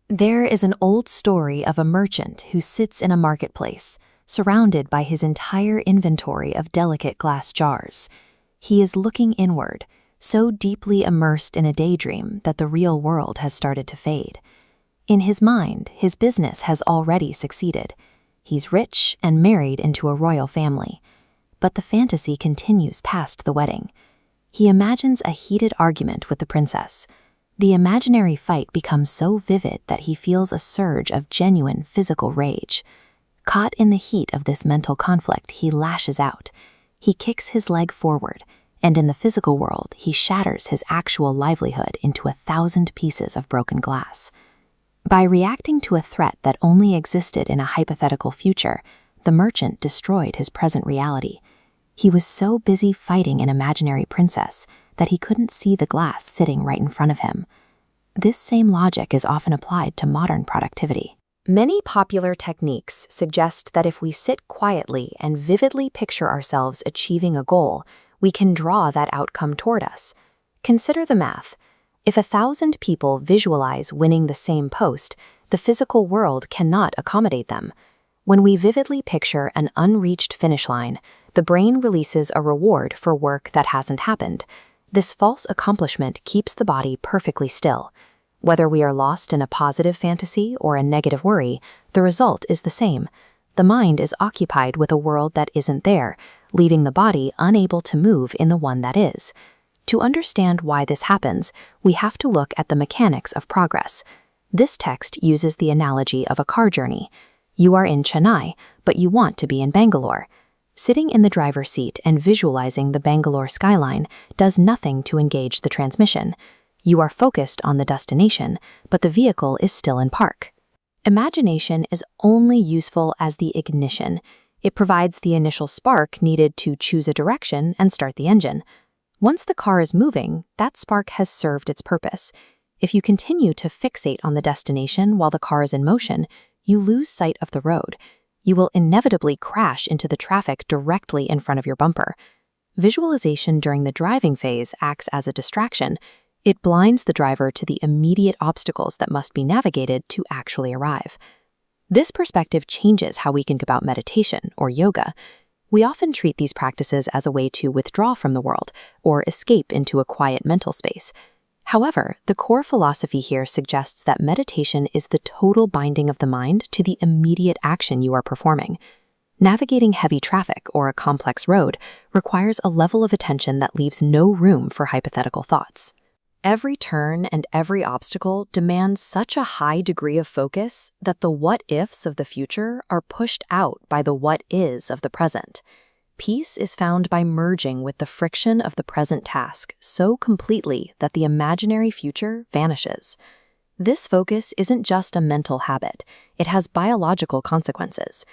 There is an old story of a merchant who sits in a marketplace, surrounded by his entire inventory of delicate glass jars. He is looking inward, so deeply immersed in a daydream that the real world has started to fade. In his mind, his business has already succeeded. He's rich and married into a royal family. But the fantasy continues past the wedding. He imagines a heated argument with the princess. The imaginary fight becomes so vivid that he feels a surge of genuine physical rage. Caught in the heat of this mental conflict, he lashes out. He kicks his leg forward, and in the physical world, he shatters his actual livelihood into 1,000 pieces of broken glass. By reacting to a threat that only existed in a hypothetical future, the merchant destroyed his present reality. He was so busy fighting an imaginary princess that he couldn't see the glass sitting right in front of him. This same logic is often applied to modern productivity. Many popular techniques suggest that if we sit quietly and vividly picture ourselves achieving a goal, we can draw that outcome toward us. Consider the math. If 1,000 people visualize winning the same post, the physical world cannot accommodate them. When we vividly picture an unreached finish line, the brain releases a reward for work that hasn't happened. This false accomplishment keeps the body perfectly still. Whether we are lost in a positive fantasy or a negative worry, the result is the same. The mind is occupied with a world that isn't there, leaving the body unable to move in the one that is. To understand why this happens, we have to look at the mechanics of progress. This text uses the analogy of a car journey. You are in Chennai, but you want to be in Bangalore. Sitting in the driver's seat and visualizing the Bangalore skyline does nothing to engage the transmission. You are focused on the destination, but the vehicle is still in park. Imagination is only useful as the ignition. It provides the initial spark needed to choose a direction and start the engine. Once the car is moving, that spark has served its purpose. If you continue to fixate on the destination while the car is in motion, you lose sight of the road. You will inevitably crash into the traffic directly in front of your bumper. Visualization during the driving phase acts as a distraction. It blinds the driver to the immediate obstacles that must be navigated to actually arrive. This perspective changes how we think about meditation or yoga. We often treat these practices as a way to withdraw from the world or escape into a quiet mental space. However, the core philosophy here suggests that meditation is the total binding of the mind to the immediate action you are performing. Navigating heavy traffic or a complex road requires a level of attention that leaves no room for hypothetical thoughts. Every turn and every obstacle demands such a high degree of focus that the what-ifs of the future are pushed out by the what-is of the present. Peace is found by merging with the friction of the present task so completely that the imaginary future vanishes. This focus isn't just a mental habit, it has biological consequences.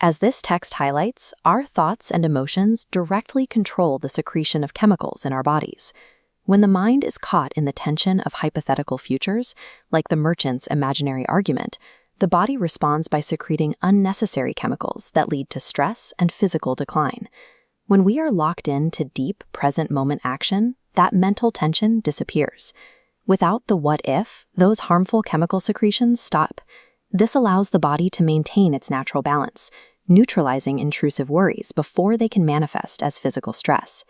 As this text highlights, our thoughts and emotions directly control the secretion of chemicals in our bodies. When the mind is caught in the tension of hypothetical futures, like the merchant's imaginary argument, the body responds by secreting unnecessary chemicals that lead to stress and physical decline. When we are locked into deep present moment action, that mental tension disappears. Without the what-if, those harmful chemical secretions stop. This allows the body to maintain its natural balance, neutralizing intrusive worries before they can manifest as physical stress.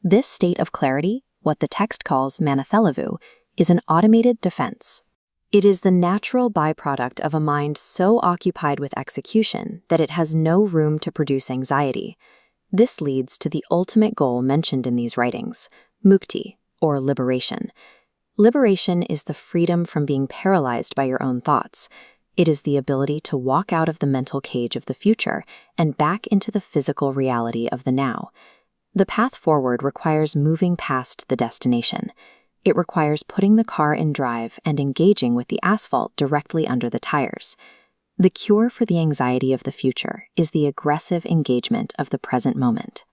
This state of clarity, what the text calls manathelavu, is an automated defense. It is the natural byproduct of a mind so occupied with execution that it has no room to produce anxiety. This leads to the ultimate goal mentioned in these writings, mukti, or liberation. Liberation is the freedom from being paralyzed by your own thoughts. It is the ability to walk out of the mental cage of the future and back into the physical reality of the now. The path forward requires moving past the destination. It requires putting the car in drive and engaging with the asphalt directly under the tires. The cure for the anxiety of the future is the aggressive engagement of the present moment.